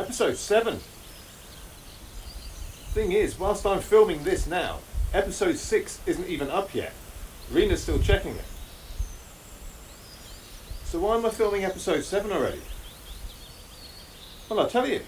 Episode 7. Thing is, whilst I'm filming this now, episode 6 isn't even up yet. Rena's still checking it. So why am I filming episode 7 already? Well, I'll tell you.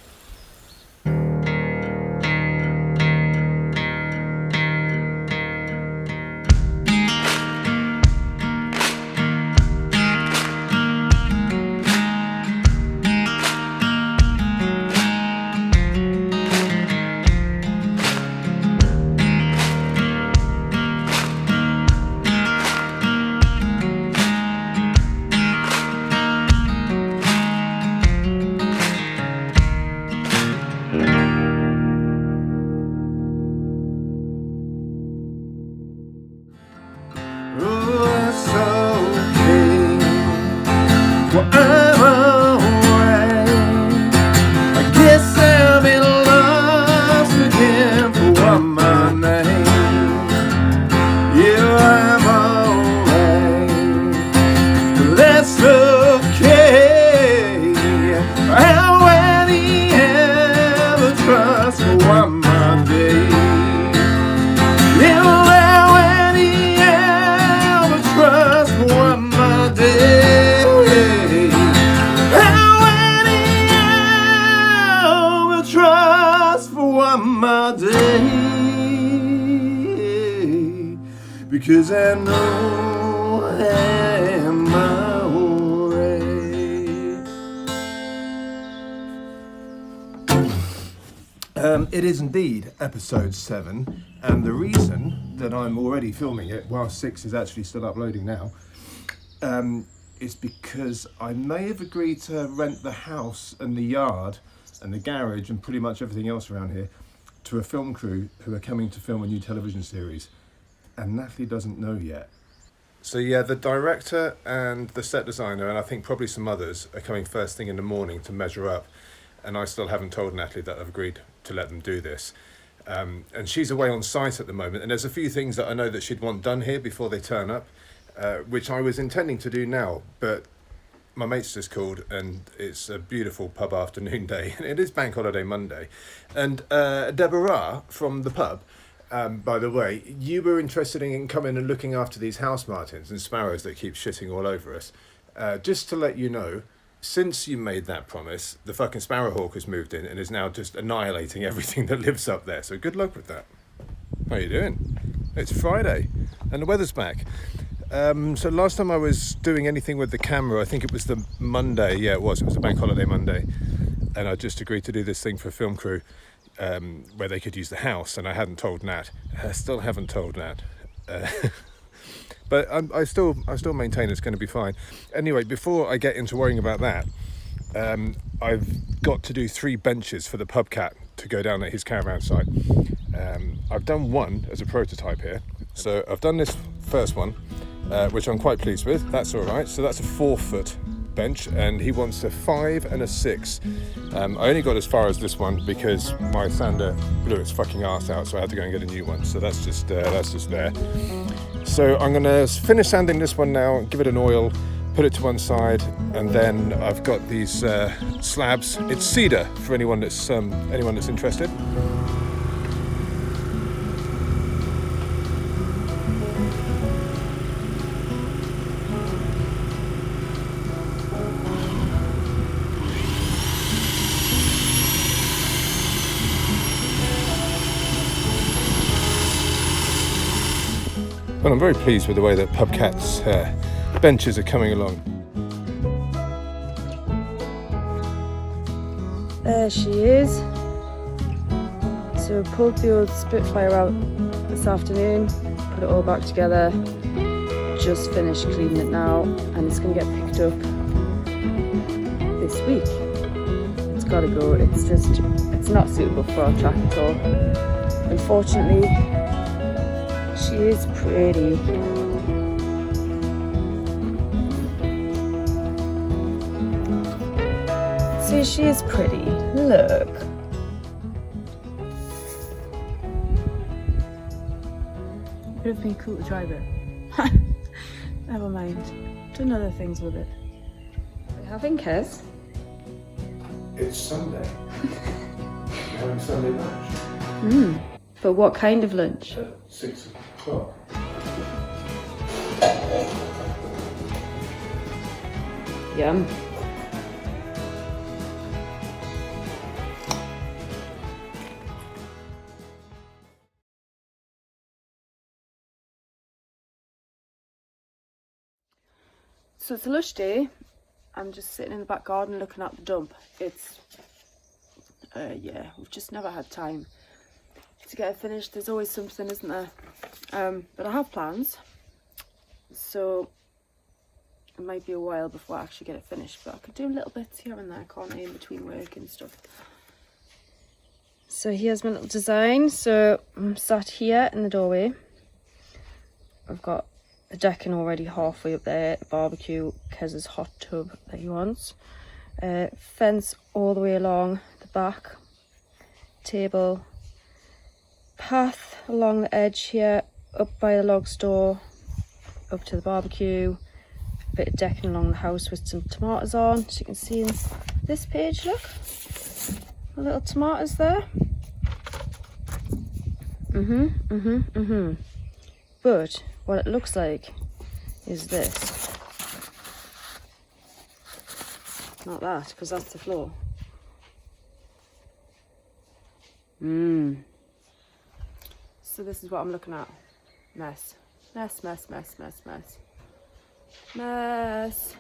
Because I know I'm alright. It is indeed episode 7, and the reason that I'm already filming it while 6 is actually still uploading now is because I may have agreed to rent the house and the yard and the garage and pretty much everything else around here to a film crew who are coming to film a new television series. And Natalie doesn't know yet. So yeah, the director and the set designer, and I think probably some others, are coming first thing in the morning to measure up. And I still haven't told Natalie that I've agreed to let them do this. And she's away on site at the moment. And there's a few things that I know that she'd want done here before they turn up, which I was intending to do now. But my mate's just called, and it's a beautiful pub afternoon day. And it is Bank Holiday Monday. And Deborah from the pub, by the way, you were interested in coming and looking after these house martins and sparrows that keep shitting all over us. Just to let you know, since you made that promise, the fucking sparrowhawk has moved in and is now just annihilating everything that lives up there. So good luck with that. How you doing? It's Friday and the weather's back. So last time I was doing anything with the camera, I think it was the Monday. Yeah, it was a Bank Holiday Monday. And I just agreed to do this thing for a film crew. Where they could use the house, and I hadn't told Nat. I still haven't told Nat, but I still maintain it's going to be fine. Anyway, before I get into worrying about that, I've got to do 3 benches for the pub cat to go down at his caravan site. I've done one as a prototype here, so I've done this first one, which I'm quite pleased with. That's all right. So that's a 4-foot bench, and he wants a 5 and a 6. I only got as far as this one because my sander blew its fucking arse out, so I had to go and get a new one. So that's just there. So I'm gonna finish sanding this one now, give it an oil, put it to one side, and then I've got these slabs. It's cedar for anyone that's interested. Well, I'm very pleased with the way that Pubcat's benches are coming along. There she is. So I pulled the old Spitfire out this afternoon, put it all back together, just finished cleaning it now, and it's going to get picked up this week. It's got to go. It's not suitable for our track at all. Unfortunately, she is pretty. See, she is pretty. Look. It would have been cool to drive it. Never mind. Done other things with it. What are you having, Kez? It's Sunday. We're having Sunday lunch. But what kind of lunch? At 6 o'clock. Yum. So it's a lush day. I'm just sitting in the back garden looking at the dump. It's, yeah, we've just never had time to get it finished. There's always something, isn't there? But I have plans. So it might be a while before I actually get it finished, but I could do little bits here and there, can't I, in between work and stuff. So here's my little design. So I'm sat here in the doorway. I've got the decking already halfway up there, barbecue, Kez's hot tub that he wants. Fence all the way along the back, table, path along the edge here, up by the log store, up to the barbecue, a bit of decking along the house with some tomatoes on, as you can see in this page, look, the little tomatoes there. But what it looks like is this. Not that, because that's the floor. So this is what I'm looking at. Mess. Mess, mess, mess, mess, mess. Mess.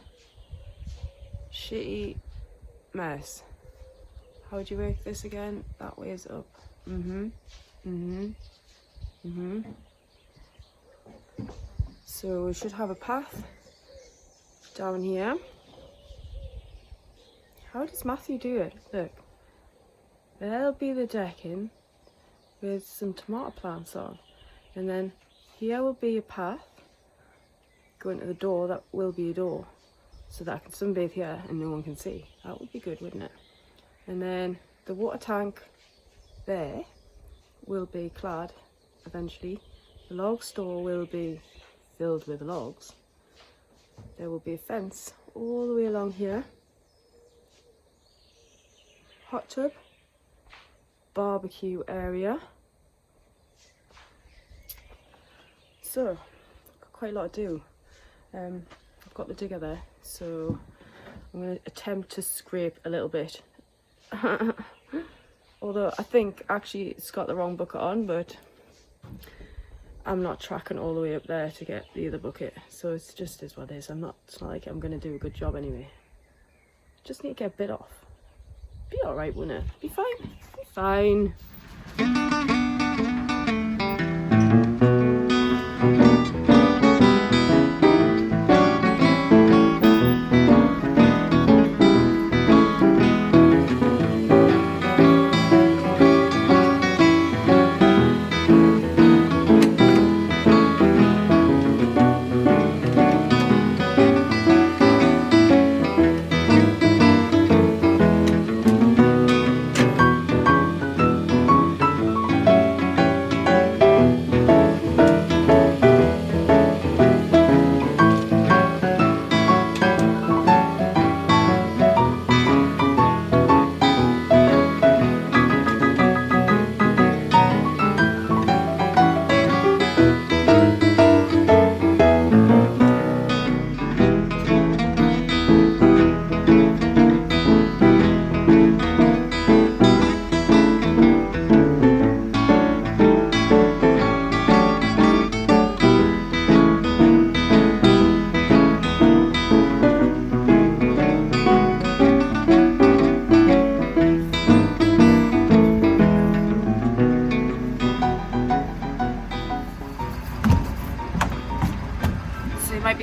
Shitty mess. How would you work this again? That way is up. So we should have a path down here. How does Matthew do it? Look, there'll be the decking with some tomato plants on, and then here will be a path going to the door. That will be a door, so that I can sunbathe here and no one can see. That would be good, wouldn't it? And then the water tank there will be clad eventually. The log store will be filled with logs. There will be a fence all the way along here. Hot tub, barbecue area. So, got quite a lot to do. I've got the digger there, so I'm going to attempt to scrape a little bit. Although I think actually it's got the wrong bucket on, but I'm not tracking all the way up there to get the other bucket, so it's just is what it is. It's not like I'm going to do a good job anyway. Just need to get a bit off. Be alright, wouldn't it? Be fine. Be fine.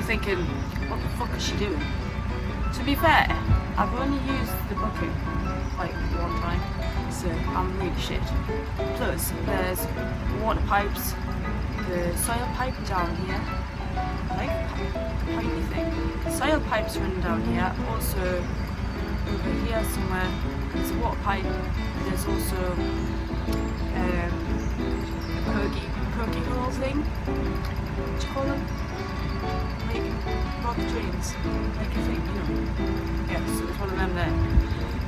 Thinking, what the fuck is she doing? To be fair, I've only used the bucket like one time, so I'm really shit. Plus, there's water pipes, the soil pipe down here, like a pipey thing. Soil pipes running down here, also over here somewhere, there's a water pipe, there's also a pokey hole thing, what do you call them? Like, bog drains, like a thing, you know. Yeah, so there's one of them there.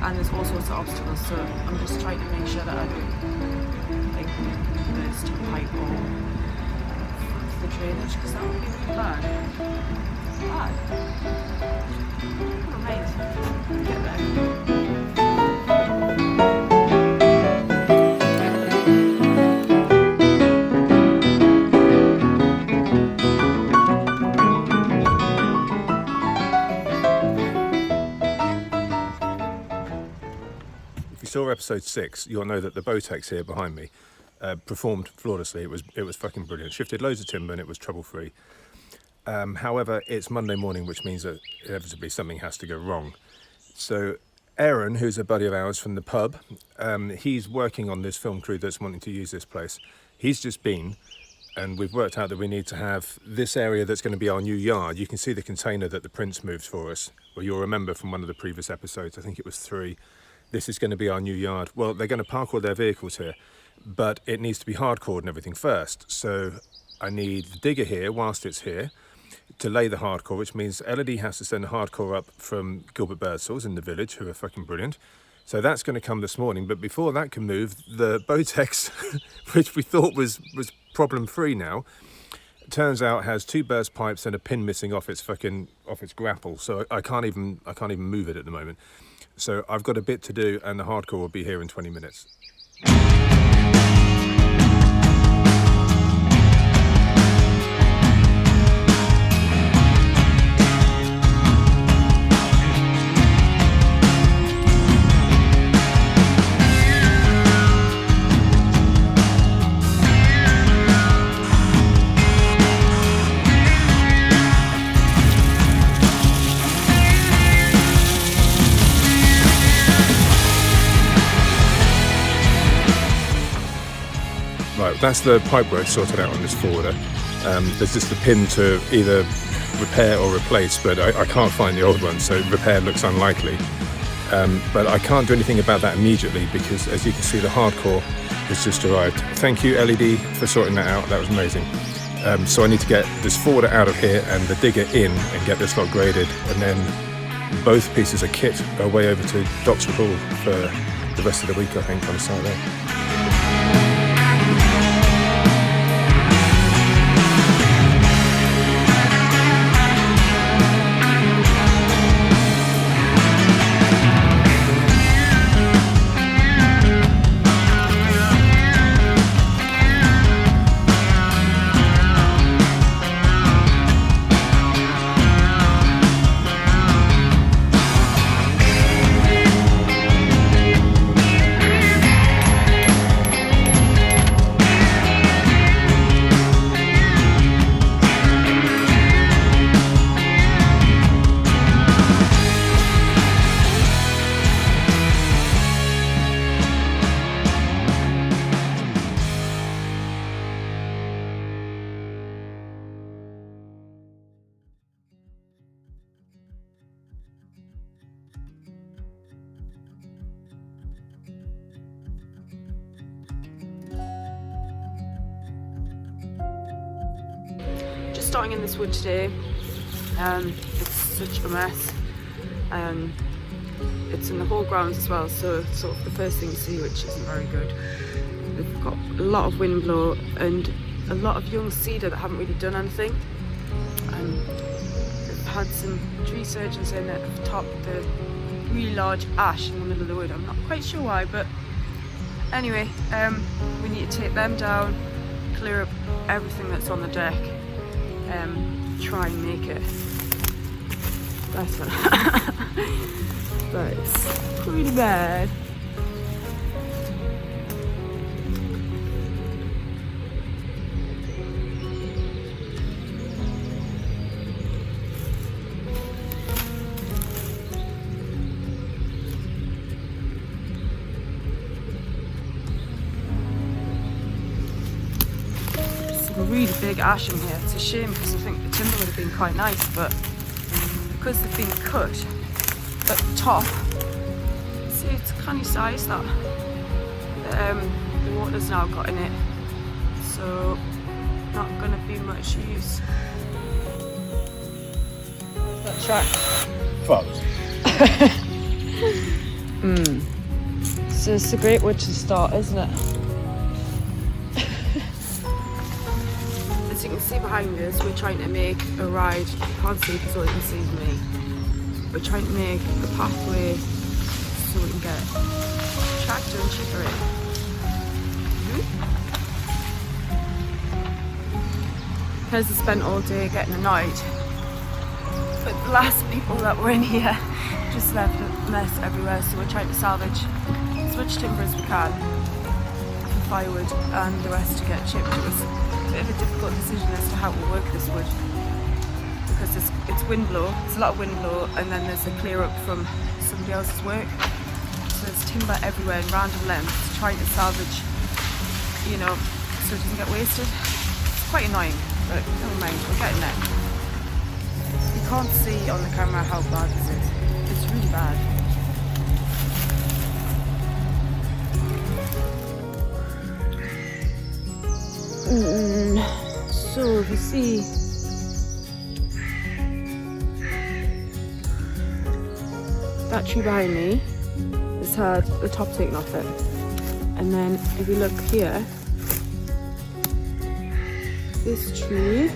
and there's all sorts of obstacles, so I'm just trying to make sure that I don't like burst a pipe or the drainage, because that would be really bad. Never mind. Get there. If you saw episode 6, you'll know that the Botex here behind me performed flawlessly. It was fucking brilliant. Shifted loads of timber and it was trouble-free. However, it's Monday morning, which means that inevitably something has to go wrong. So Aaron, who's a buddy of ours from the pub, he's working on this film crew that's wanting to use this place. He's just been, and we've worked out that we need to have this area that's going to be our new yard. You can see the container that the Prince moved for us. Well, you'll remember from one of the previous episodes, I think it was 3, this is going to be our new yard. Well, they're going to park all their vehicles here, but it needs to be hardcored and everything first. So I need the digger here whilst it's here to lay the hardcore, which means LED has to send the hardcore up from Gilbert Birdsall's in the village, who are fucking brilliant. So that's going to come this morning, but before that can move, the Botex, which we thought was problem-free now, turns out has 2 burst pipes and a pin missing off its grapple. So I can't even move it at the moment. So I've got a bit to do, and the hardcore will be here in 20 minutes. Right, that's the pipework sorted out on this forwarder. There's just the pin to either repair or replace, but I can't find the old one, so repair looks unlikely. But I can't do anything about that immediately because, as you can see, the hardcore has just arrived. Thank you, LED, for sorting that out. That was amazing. So I need to get this forwarder out of here and the digger in and get this lot graded, and then both pieces of kit are way over to Doxford Hall for the rest of the week, I think, on the site there. Starting in this wood today, it's such a mess. It's in the whole grounds as well, so it's sort of the first thing you see, which isn't very good. We've got a lot of wind blow and a lot of young cedar that haven't really done anything. We've had some tree surgeons in at the top, the really large ash in the middle of the wood. I'm not quite sure why, but anyway, we need to take them down, clear up everything that's on the deck. Try and make it better. But it's pretty bad. Really big ash in here. It's a shame because I think the timber would have been quite nice, but because they've been cut at the top, see, it's canny size that the water's now got in it, so not going to be much use. That track. Fucked. So it's a great wood to start, isn't it? As you can see behind us, we're trying to make a ride. You can't see because all you can see is me. We're trying to make a pathway so we can get tractor and chipper in. Because I spent all day getting annoyed. But the last people that were in here just left a mess everywhere, so we're trying to salvage as much timber as we can for firewood and the rest to get chipped. It was a bit of a difficult decision as to how we work this wood because it's wind blow, there's a lot of wind blow, and then there's a clear up from somebody else's work. So there's timber everywhere in random lengths trying to salvage, so it doesn't get wasted. It's quite annoying, but never mind, we're getting there. You can't see on the camera how bad this is. It's really bad. So if you see, that tree behind me has had the top taken off it, and then if you look here, this tree,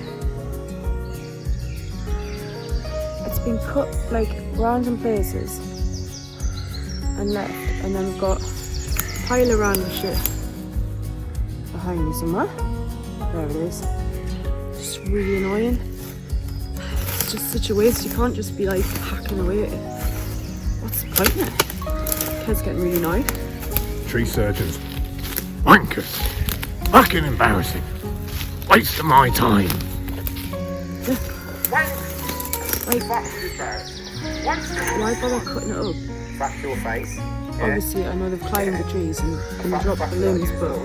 it's been cut like random places and left, and then we've got a pile of random shit behind me somewhere. There it is. Just really annoying. It's just such a waste. You can't just be like hacking away at it. What's the point in it? Kids getting really annoyed. Tree surgeons. Wankers. Fucking embarrassing. Waste of my time. Like, why bother cutting it up? Back your face. Obviously, I know they've climbed the trees and dropped the limbs, but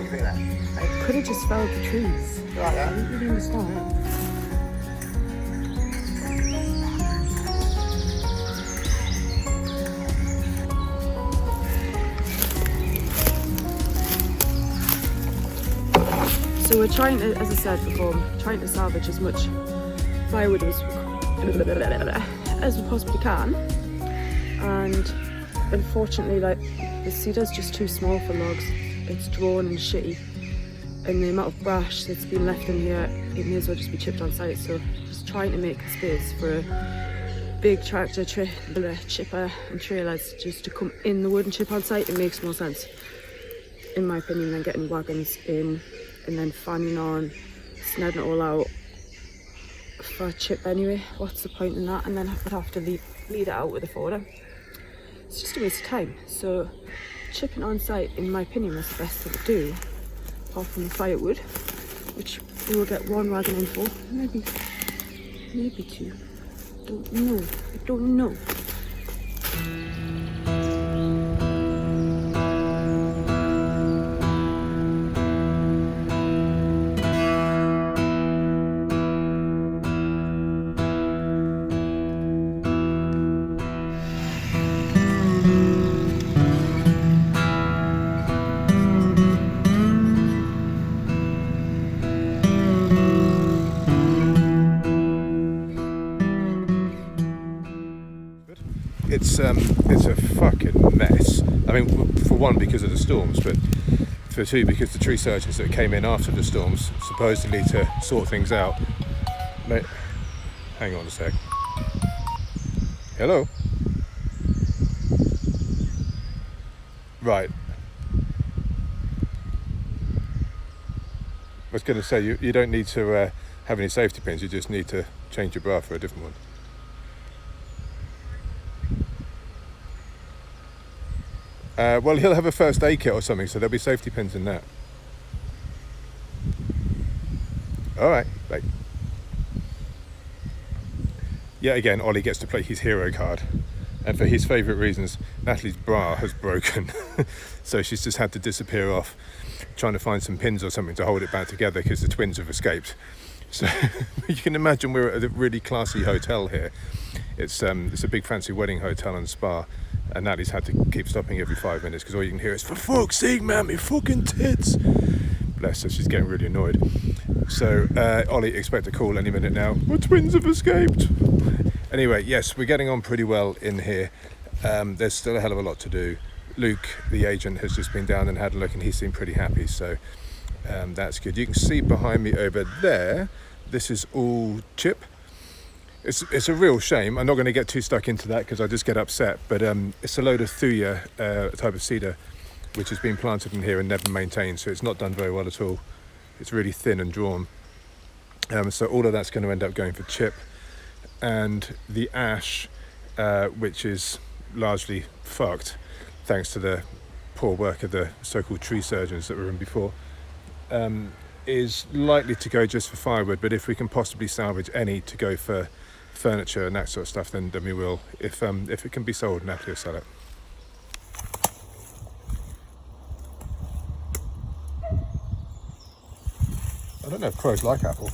could have just felled the trees. I don't really understand. So we're trying to, as I said before, trying to salvage as much firewood as we possibly can, and unfortunately, like, the cedar's just too small for logs. It's drawn and shitty, and the amount of brash that's been left in here, it may as well just be chipped on site. So just trying to make a space for a big tractor, chipper and trailers just to come in the wood and chip on site. It makes more sense, in my opinion, than getting wagons in and then fanning on, snedding it all out for a chip anyway. What's the point in that? And then I'd have to lead it out with a forwarder. It's just a waste of time. So chipping on site, in my opinion, was the best thing to do, apart from the firewood, which we will get one wagon in for, maybe two. I don't know. It's a fucking mess. I mean, for one, because of the storms, but for two, because the tree surgeons that came in after the storms, supposedly to sort things out. Mate, hang on a sec. Hello? Right. I was going to say, you don't need to have any safety pins, you just need to change your bra for a different one. Well, he'll have a first aid kit or something, so there'll be safety pins in that. All right, bye. Yet again, Ollie gets to play his hero card. And for his favourite reasons, Natalie's bra has broken. So she's just had to disappear off, trying to find some pins or something to hold it back together because the twins have escaped. So you can imagine we're at a really classy hotel here. It's a big fancy wedding hotel and spa. And Natalie's had to keep stopping every 5 minutes because all you can hear is, "For fuck's sake, man, me fucking tits." Bless her, she's getting really annoyed. So, Ollie, expect a call any minute now. My twins have escaped. Anyway, yes, we're getting on pretty well in here. There's still a hell of a lot to do. Luke, the agent, has just been down and had a look, and he seemed pretty happy, so that's good. You can see behind me over there, this is all chip. It's a real shame. I'm not going to get too stuck into that because I just get upset, but it's a load of thuya, type of cedar, which has been planted in here and never maintained, so it's not done very well at all. It's really thin and drawn. So all of that's going to end up going for chip. And the ash, which is largely fucked, thanks to the poor work of the so-called tree surgeons that were in before, is likely to go just for firewood, but if we can possibly salvage any to go for furniture and that sort of stuff, then we will. If it can be sold, Natalie will sell it. I don't know if crows like apple.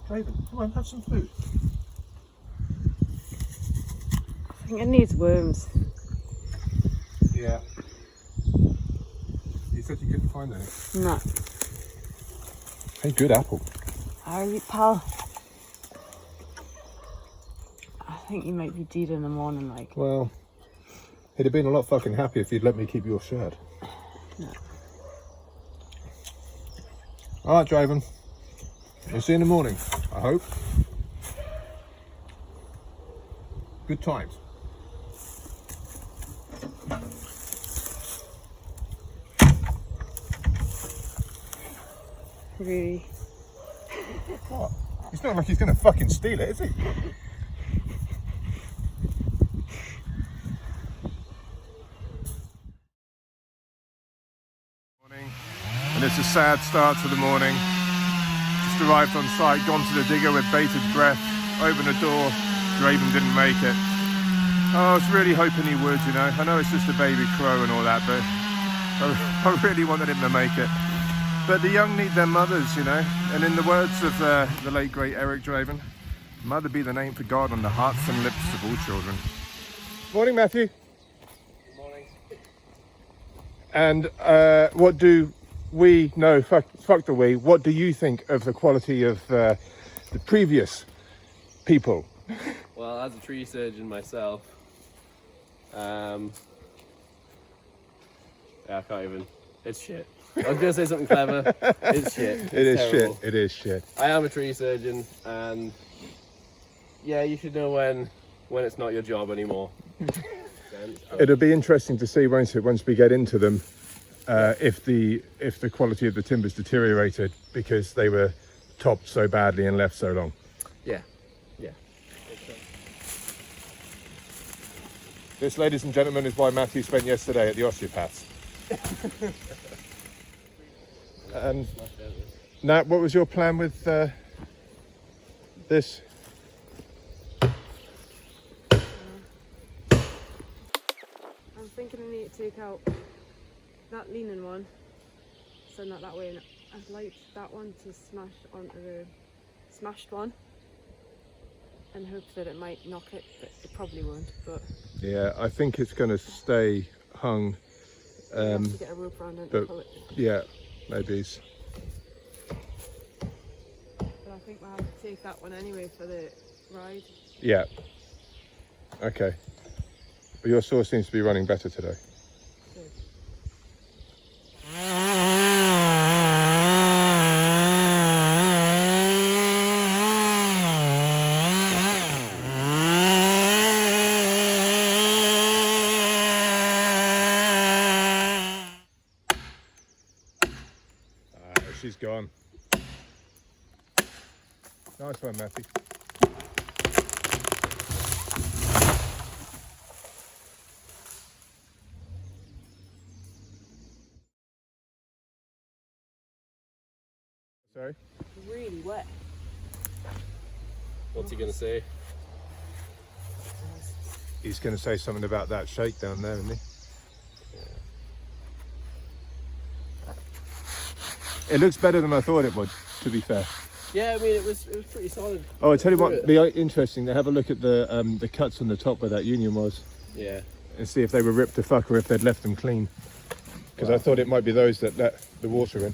Raven, come on, have some food. I think it needs worms. Yeah. You said you couldn't find any. No. Hey, good apple. Are you, pal? I think you might be dead in the morning, like. Well, it'd have been a lot fucking happier if you'd let me keep your shirt. No. Alright, Draven. We'll see you in the morning, I hope. Good times. Really? What? It's not like he's going to fucking steal it, is he? Morning. And it's a sad start to the morning. Just arrived on site, gone to the digger with bated breath, opened the door, Draven didn't make it. Oh, I was really hoping he would, you know. I know it's just a baby crow and all that, but I really wanted him to make it. But the young need their mothers, you know. And in the words of the late great Eric Draven, mother be the name for God on the hearts and lips of all children. Morning, Matthew. Good morning. And what do we, no, fuck the we, what do you think of the quality of the previous people? Well, as a tree surgeon myself, yeah, I can't even, it's shit. I was going to say something clever, it's shit. It's terrible. It is shit. I am a tree surgeon, and yeah, you should know when it's not your job anymore. It'll be interesting to see, won't it, once we get into them, if the quality of the timbers deteriorated because they were topped so badly and left so long. Yeah. This, ladies and gentlemen, is why Matthew spent yesterday at the osteopaths. And Nat, what was your plan with this? I'm thinking I need to take out that leaning one, send that way, and I'd like that one to smash onto the smashed one and hope that it might knock it, but it probably won't. But Yeah, I think it's going to stay hung. you have to get a rope around it and pull it. Yeah, maybe. But I think we'll have to take that one anyway for the ride. Yeah. Okay. But your saw seems to be running better today. Good. She's gone. Nice one, Matthew. Sorry? Really wet. What's he going to say? He's going to say something about that shake down there, isn't he? It looks better than I thought it would, to be fair. Yeah, I mean, it was pretty solid. Oh, I tell you what, it'd be interesting to have a look at the cuts on the top where that union was. Yeah. And see if they were ripped to fuck or if they'd left them clean. Because I thought it might be those that let the water in.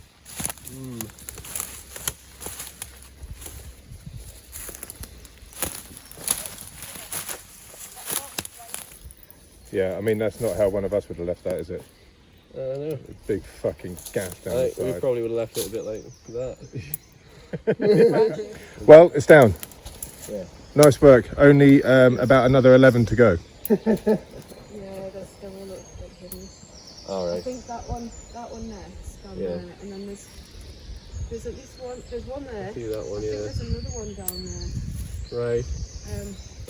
Yeah, I mean, that's not how one of us would have left that, is it? I don't know. Big fucking gash down I the think we side. probably would have left it a bit like that. Well, it's down. Yeah. Nice work. Only about another 11 to go. Yeah, there's still a little bit hidden. All I right. think that one next down Yeah. there, and then there's at least one. There's one there. See that one, I think yeah. there's another one down there. Right.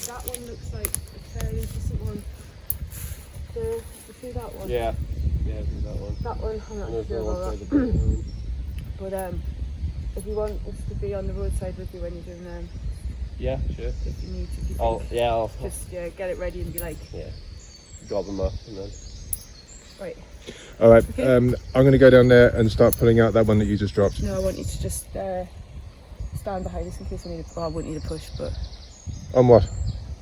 That one looks like a fairly interesting one. You see that one? Yeah. Yeah, see that one. That one, I'm not And there's sure one about further that. down. But if you want us to be on the roadside with you when you're doing them, Yeah, sure. if you need to, if you I'll just get it ready and be like, gob them up and then. right. All right, Okay. I'm going to go down there and start pulling out that one that you just dropped. No, I want you to just stand behind us in case I won't need a push, but On what?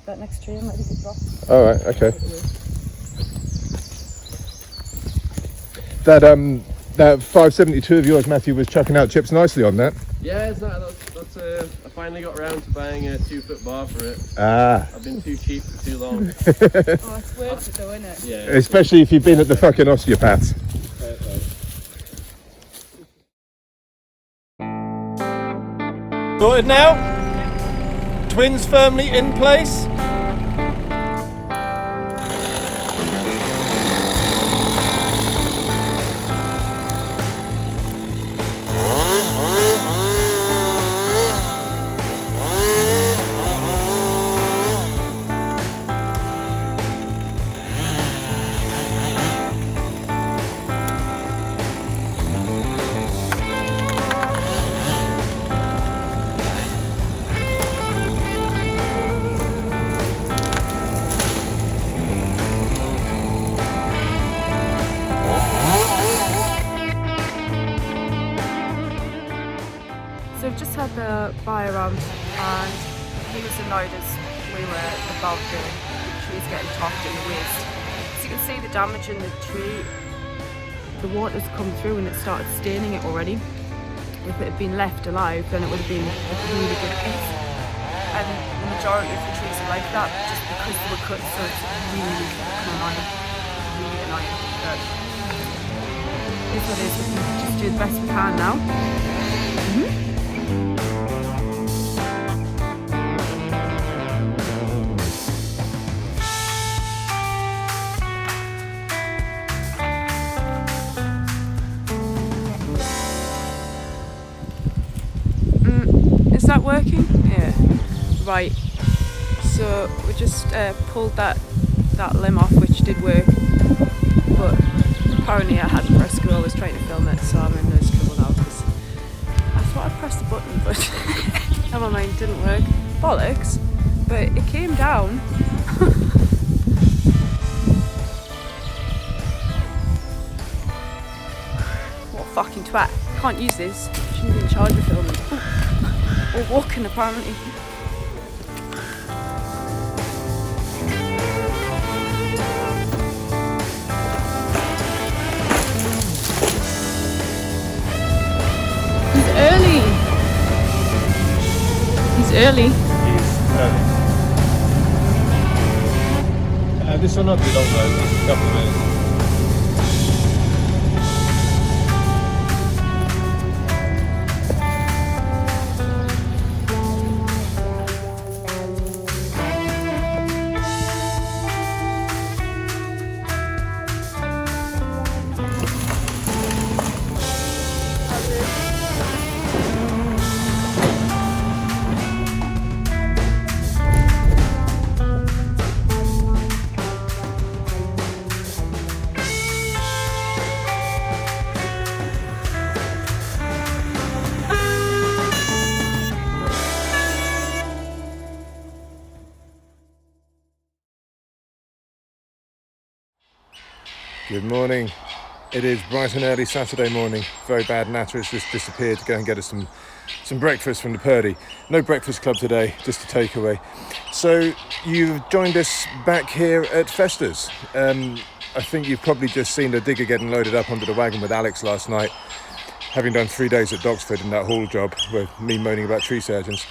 that next tree might be a good drop. All right, okay. That 572 of yours, Matthew, was chucking out chips nicely on that. Yeah, it's not. That's I finally got around to buying a 2-foot bar for it. Ah. I've been too cheap for too long. Oh, it's worth it though, isn't it? Yeah. Especially if you've been at the fucking osteopaths. Sorted now? Twins firmly in place? So we've just had the buy around and he was annoyed as we were about the trees getting topped in the waste. So you can see the damage in the tree. The water's come through and it started staining it already. If it had been left alive, then it would have been a really good piece. And the majority of the trees are like that just because they were cut, so it's really annoying. Really annoying. But here's what it is. We can just do the best we can now. Is that working? Yeah. Right. So we just pulled that limb off, which did work. But apparently I hadn't pressed go. I was trying to film it, so I'm in no trouble now because I thought I pressed the button, but never mind, it didn't work. Bollocks. But it came down. What a fucking twat. Can't use this. Shouldn't be in charge of filming. Or walking apparently. He's early. He's early. This will not be long though, just a couple of minutes. Good morning. It is bright and early Saturday morning. Very bad natter has just disappeared to go and get us some breakfast from the Purdy. No breakfast club today, just a takeaway. So you've joined us back here at Festa's. I think you've probably just seen the digger getting loaded up onto the wagon with Alex last night, having done 3 days at Doxford in that haul job with me moaning about tree surgeons.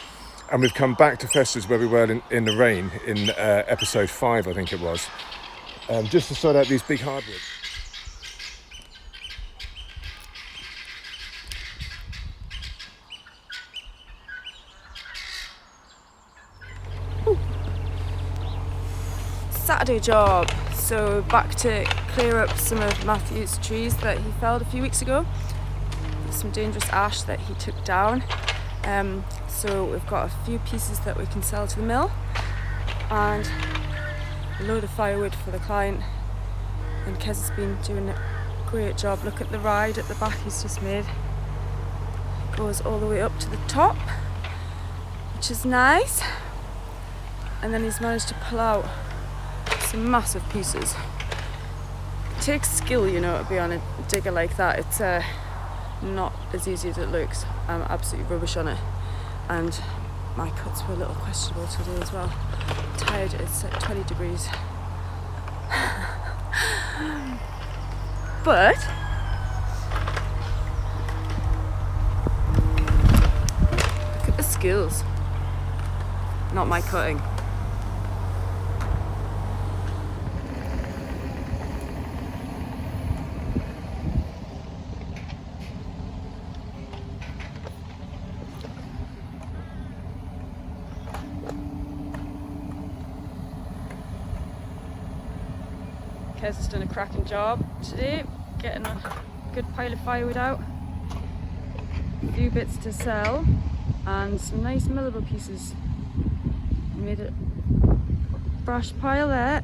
And we've come back to Festa's where we were in the rain in episode 5, I think it was. just to sort out these big hardwoods. Saturday job. So back to clear up some of Matthew's trees that he felled a few weeks ago. Some dangerous ash that he took down. So we've got a few pieces that we can sell to the mill and a load of firewood for the client. And Kez has been doing a great job. Look at the ride at the back he's just made. It goes all the way up to the top, which is nice. And then he's managed to pull out some massive pieces. It takes skill, you know, to be on a digger like that. It's not as easy as it looks. I'm absolutely rubbish on it, and my cuts were a little questionable today as well. I'm tired. It's at 20 degrees. But look at the skills. Not my cutting. Kez has done a cracking job today, getting a good pile of firewood out, a few bits to sell, and some nice millable pieces. We made a brash pile there,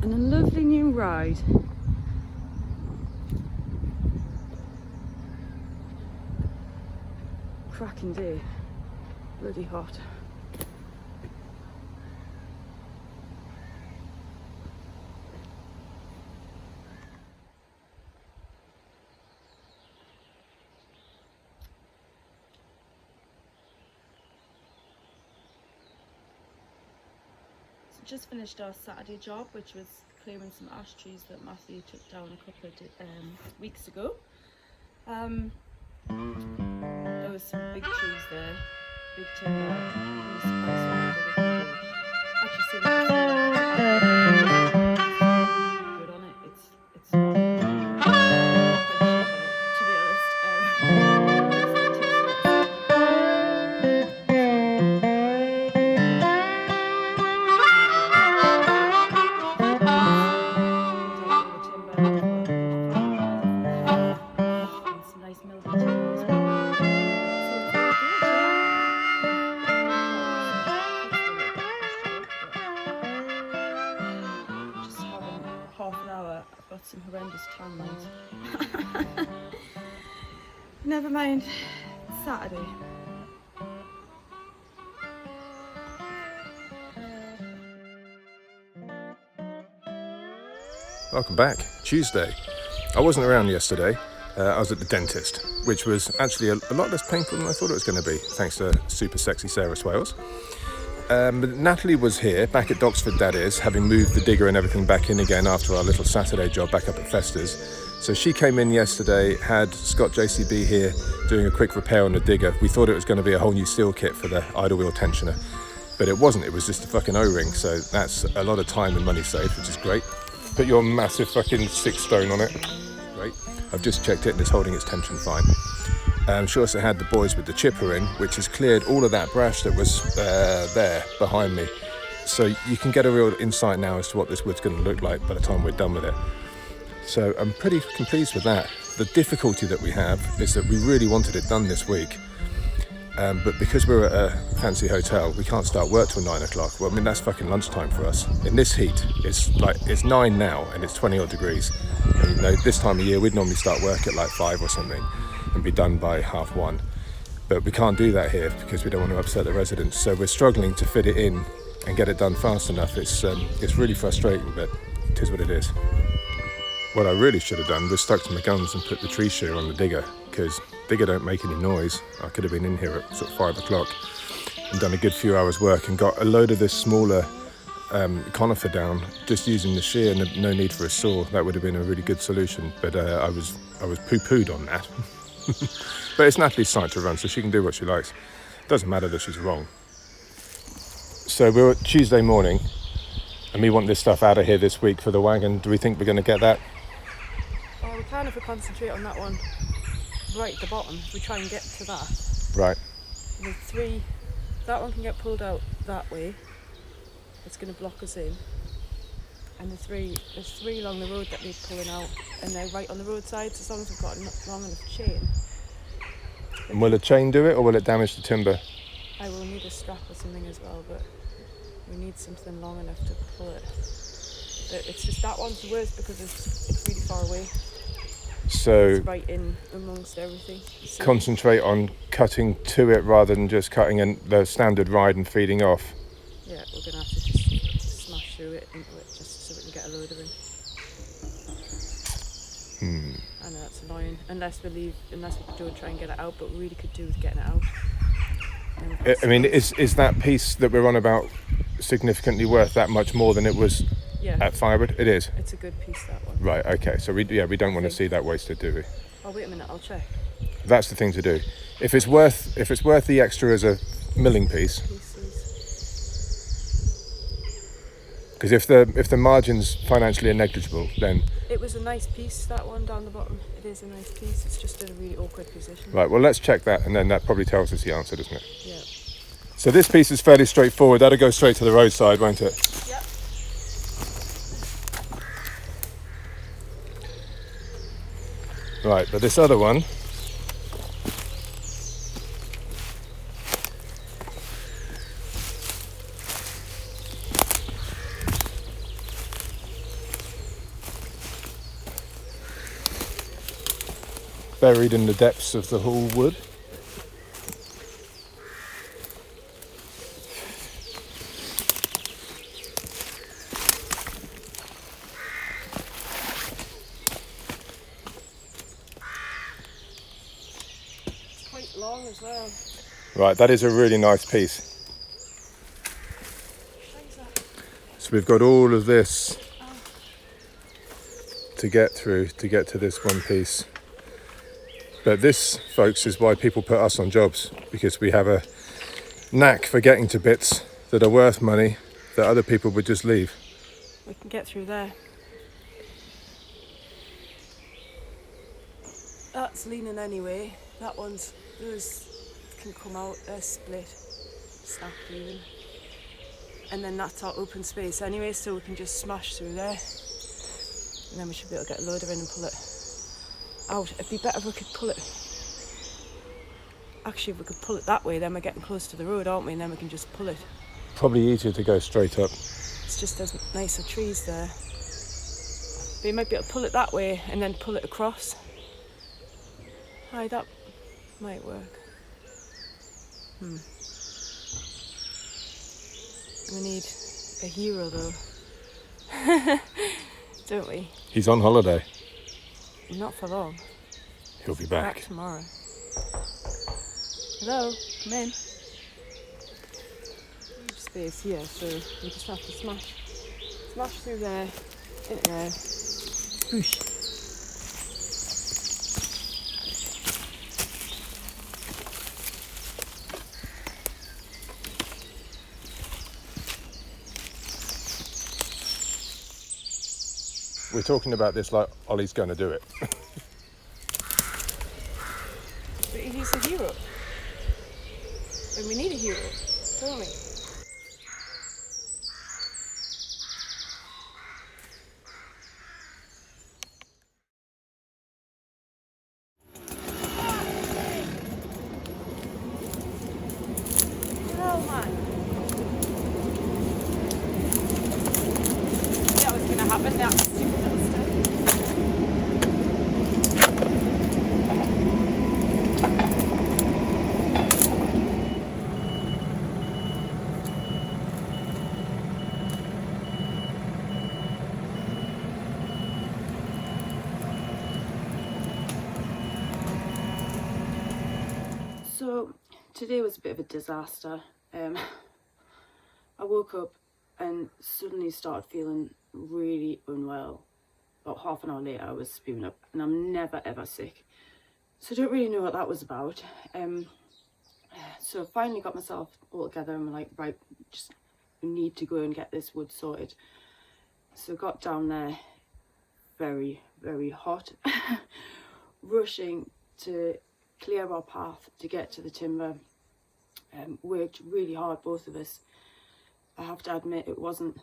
and a lovely new ride. Cracking day, bloody hot. Just finished our Saturday job, which was clearing some ash trees that Matthew took down a couple of weeks ago. There was some big trees there, big timber. I'm surprised what they can do. Actually, seen good on it. It's not to be honest. Some horrendous tan lines. Never mind, it's Saturday. Welcome back. Tuesday. I wasn't around yesterday. I was at the dentist, which was actually a lot less painful than I thought it was going to be, thanks to super sexy Sarah Swales. But Natalie was here, back at Doxford that is, having moved the digger and everything back in again after our little Saturday job back up at Fester's. So she came in yesterday, had Scott JCB here doing a quick repair on the digger. We thought it was going to be a whole new steel kit for the idle wheel tensioner, but it wasn't. It was just a fucking O-ring, so that's a lot of time and money saved, which is great. Put your massive fucking 6 stone on it. Great. I've just checked it and it's holding its tension fine. She also had the boys with the chipper in, which has cleared all of that brash that was there behind me. So you can get a real insight now as to what this wood's going to look like by the time we're done with it. So I'm pretty pleased with that. The difficulty that we have is that we really wanted it done this week. But because we're at a fancy hotel, we can't start work till 9 o'clock. Well, I mean, that's fucking lunchtime for us. In this heat, it's 9 now and it's 20 odd degrees. And, you know, this time of year, we'd normally start work at like 5 or something and be done by 1:30. But we can't do that here because we don't want to upset the residents. So we're struggling to fit it in and get it done fast enough. It's really frustrating, but it is what it is. What I really should have done was stuck to my guns and put the tree shear on the digger, because digger don't make any noise. I could have been in here at sort of 5 o'clock and done a good few hours work and got a load of this smaller conifer down just using the shear and no need for a saw. That would have been a really good solution, but I was poo-pooed on that. But it's Natalie's site to run, so she can do what she likes. Doesn't matter that she's wrong. So we're Tuesday morning. And we want this stuff out of here this week for the wagon. Do we think we're going to get that? We can if we concentrate on that one right at the bottom. We try and get to that. Right. The 3, that one can get pulled out that way. It's going to block us in. And there's 3 along the road that need pulling out, and they're right on the roadside. So as long as we've got a long enough chain. And will a chain do it, or will it damage the timber? I will need a strap or something as well, but we need something long enough to pull it. But it's just that one's the worst because it's really far away. So it's right in amongst everything. So concentrate on cutting to it rather than just cutting in the standard ride and feeding off. Yeah, we're going to have to just smash through it into it just so we can get a loader in. I know that's annoying, unless we don't try and get it out, but we really could do with getting it out. I mean, is that piece that we're on about significantly worth that much more than it was at Firewood? It is. It's a good piece, that one. Right. Okay. So we don't want to see that wasted, do we? Oh, wait a minute. I'll check. That's the thing to do. If it's worth the extra as a milling piece. Because if the margins financially are negligible, then it was a nice piece, that one down the bottom. It is a nice piece. It's just in a really awkward position. Right. Well, let's check that, and then that probably tells us the answer, doesn't it? Yeah. So this piece is fairly straightforward. That'll go straight to the roadside, won't it? Yep. Right. But this other one. Buried in the depths of the whole wood. It's quite long as well. Right, that is a really nice piece. So we've got all of this to get through to get to this one piece. But this, folks, is why people put us on jobs, because we have a knack for getting to bits that are worth money that other people would just leave. We can get through there. That's leaning anyway. That one's, those can come out, they're split, snap even. And then that's our open space anyway, so we can just smash through there. And then we should be able to get a loader in and pull it out. It'd be better if we could pull it. Actually, if we could pull it that way, then we're getting close to the road, aren't we? And then we can just pull it. Probably easier to go straight up. It's just there's nicer trees there. But you might be able to pull it that way and then pull it across. Aye, that might work. We need a hero though. Don't we? He's on holiday. Not for long. He'll be back. Back tomorrow. Hello, come in. Huge space here, so we just have to smash through there, in there, whoosh. We're talking about this like Ollie's going to do it. But he's a hero. And we need a hero, don't we? Oh man. That was gonna happen, that stupid little stuff. So today was a bit of a disaster. I woke up and suddenly started feeling really unwell. About half an hour later I was spewing up, and I'm never ever sick. So I don't really know what that was about. So I finally got myself all together and we're like, right, we need to go and get this wood sorted. So got down there very, very hot, rushing to clear our path to get to the timber. Worked really hard, both of us. I have to admit it wasn't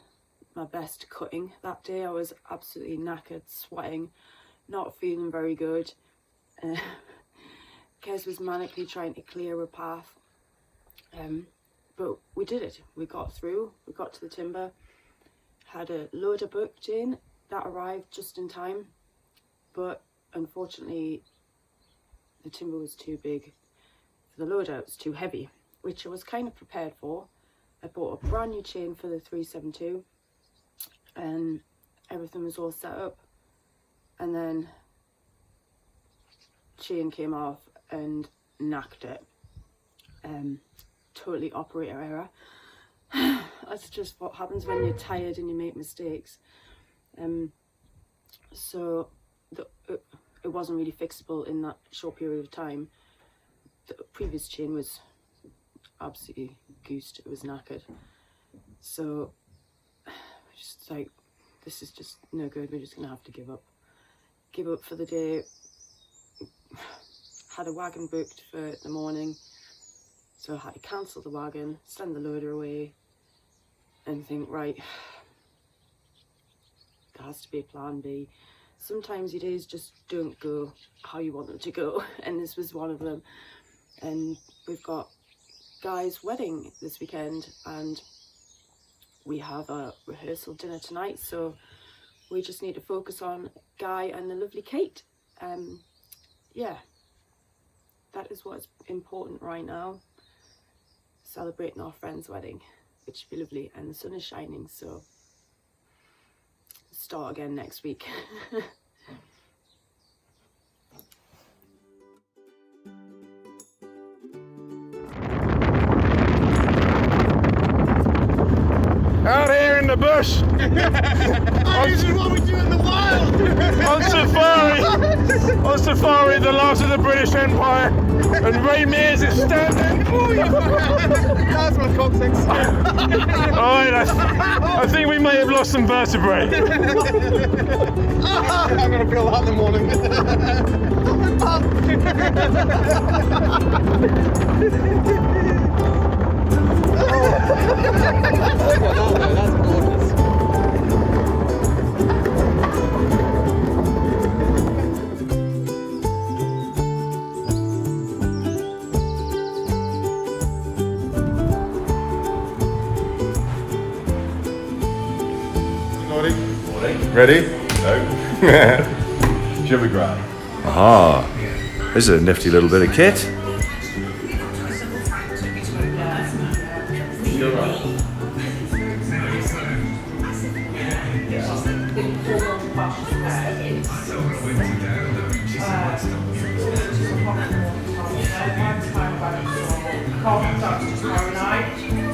my best cutting that day. I was absolutely knackered, sweating, not feeling very good. Kez was manically trying to clear a path, but we did it. We got through, we got to the timber, had a loader booked in that arrived just in time, but unfortunately the timber was too big for the loader. It was too heavy, which I was kind of prepared for. I bought a brand new chain for the 372 and everything was all set up, and then chain came off and knacked it. Totally operator error. That's just what happens when you're tired and you make mistakes. So it wasn't really fixable in that short period of time. The previous chain was absolutely goosed, it was knackered. So just like, this is just no good, we're just gonna have to give up for the day. Had a wagon booked for the morning, so I had to cancel the wagon, send the loader away, and think, right, there has to be a plan B. Sometimes your days just don't go how you want them to go, and this was one of them. And we've got Guy's wedding this weekend, and we have a rehearsal dinner tonight, so we just need to focus on Guy and the lovely Kate. Yeah, that is what's important right now. Celebrating our friend's wedding, which would be lovely, and the sun is shining, so start again next week. Out here in the bush. This is what we do in the wild. On safari, the last of the British Empire, and Ray Mears is standing. That's my coccyx. Alright, I think we may have lost some vertebrae. I'm gonna feel that in the morning. That's gorgeous. Ready? No. Shall we grab? Ah, this is a nifty little bit of kit.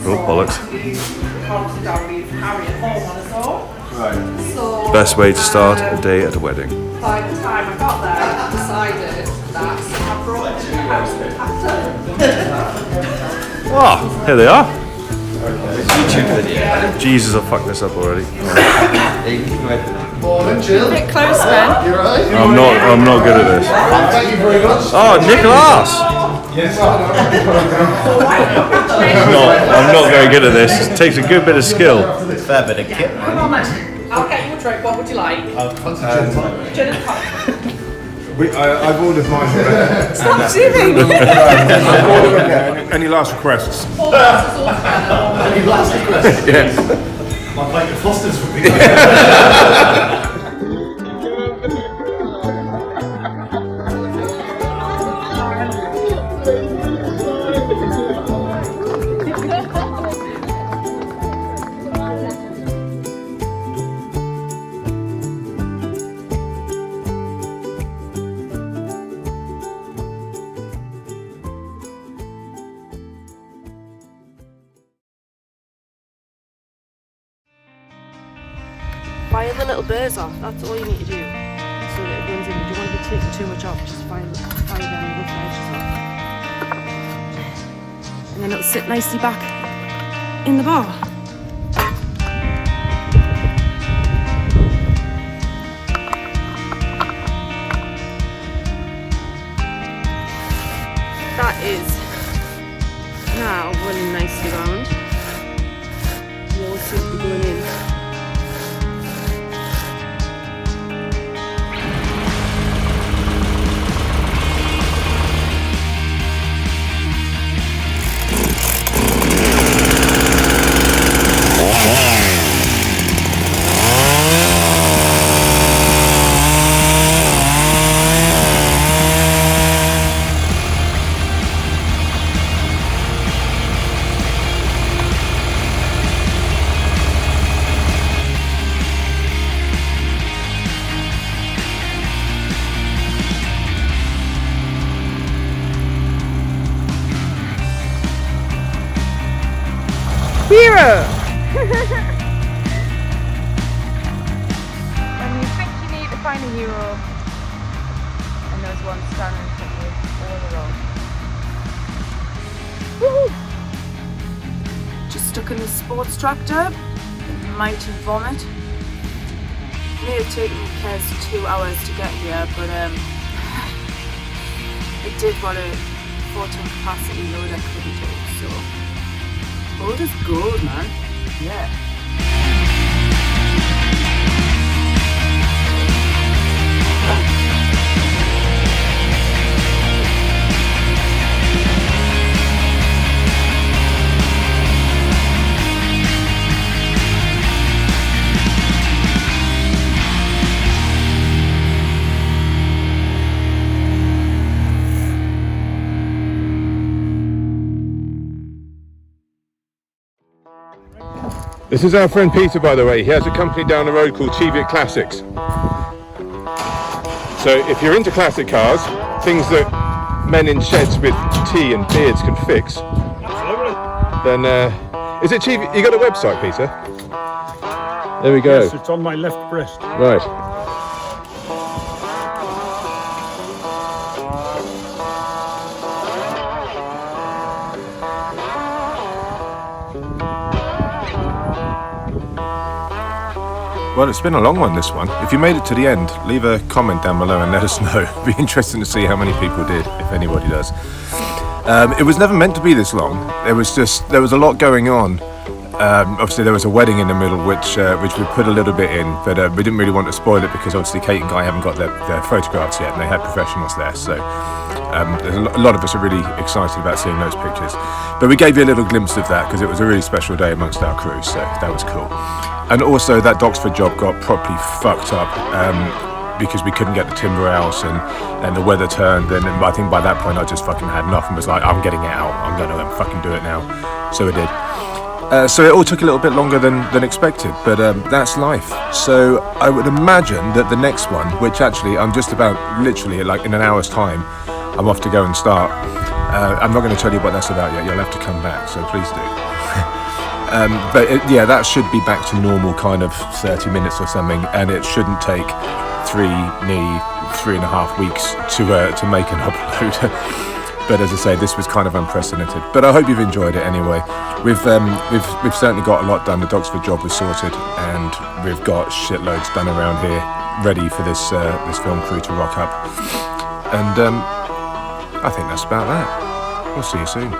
Oh, bollocks. Best way to start a day at a wedding. By the time I got there, I decided that I brought it to the house pattern. Ah, here they are. Jesus, I fucked this up already. Morning, Jill. Bit close, man. You alright? I'm not good at this. Thank you very much. Oh, Nicholas! Yes. I'm not very good at this. It takes a good bit of skill. Fair bit of kit. Come on then, I'll get you a drink. What would you like? Gin and tonic. I've ordered mine. Stop zooming! Any last requests? 4 glasses altogether. Any last requests? Yeah. My plate of Fosters would be good. Fire the little burrs off, that's all you need to do. So that it runs in. You don't want to be taking too much off, just fire them rough edges off. And then it'll sit nicely back in the bar. hero! When you think you need to find a hero, and there's one standing in front of you all alone. Woohoo! Just stuck in the sports tractor, the mighty vomit. It may have taken Kez 2 hours to get here, but it did what a 4-ton capacity loader couldn't do, so gold is gold, man. Yeah. This is our friend Peter, by the way. He has a company down the road called Cheviot Classics. So if you're into classic cars, things that men in sheds with tea and beards can fix, then is it Cheviot? You got a website, Peter? There we go. Yes, it's on my left breast. Right. Well, it's been a long one, this one. If you made it to the end, leave a comment down below and let us know. It'd be interesting to see how many people did, if anybody does. It was never meant to be this long. There was a lot going on. Obviously there was a wedding in the middle, which we put a little bit in, but we didn't really want to spoil it because obviously Kate and Guy haven't got their photographs yet, and they had professionals there, so a lot of us are really excited about seeing those pictures. But we gave you a little glimpse of that because it was a really special day amongst our crew, so that was cool. And also that Doxford job got properly fucked up because we couldn't get the timber out and the weather turned, and I think by that point I just fucking had enough and was like, I'm getting it out, I'm going to fucking do it now. So we did. So it all took a little bit longer than expected, but that's life. So I would imagine that the next one, which actually I'm just about literally like in an hour's time, I'm off to go and start. I'm not going to tell you what that's about yet, you'll have to come back, so please do. Yeah, that should be back to normal kind of 30 minutes or something, and it shouldn't take 3.5 weeks to make an upload. But as I say, this was kind of unprecedented. But I hope you've enjoyed it anyway. We've certainly got a lot done. The Doxford job was sorted, and we've got shitloads done around here, ready for this film crew to rock up. And I think that's about that. We'll see you soon.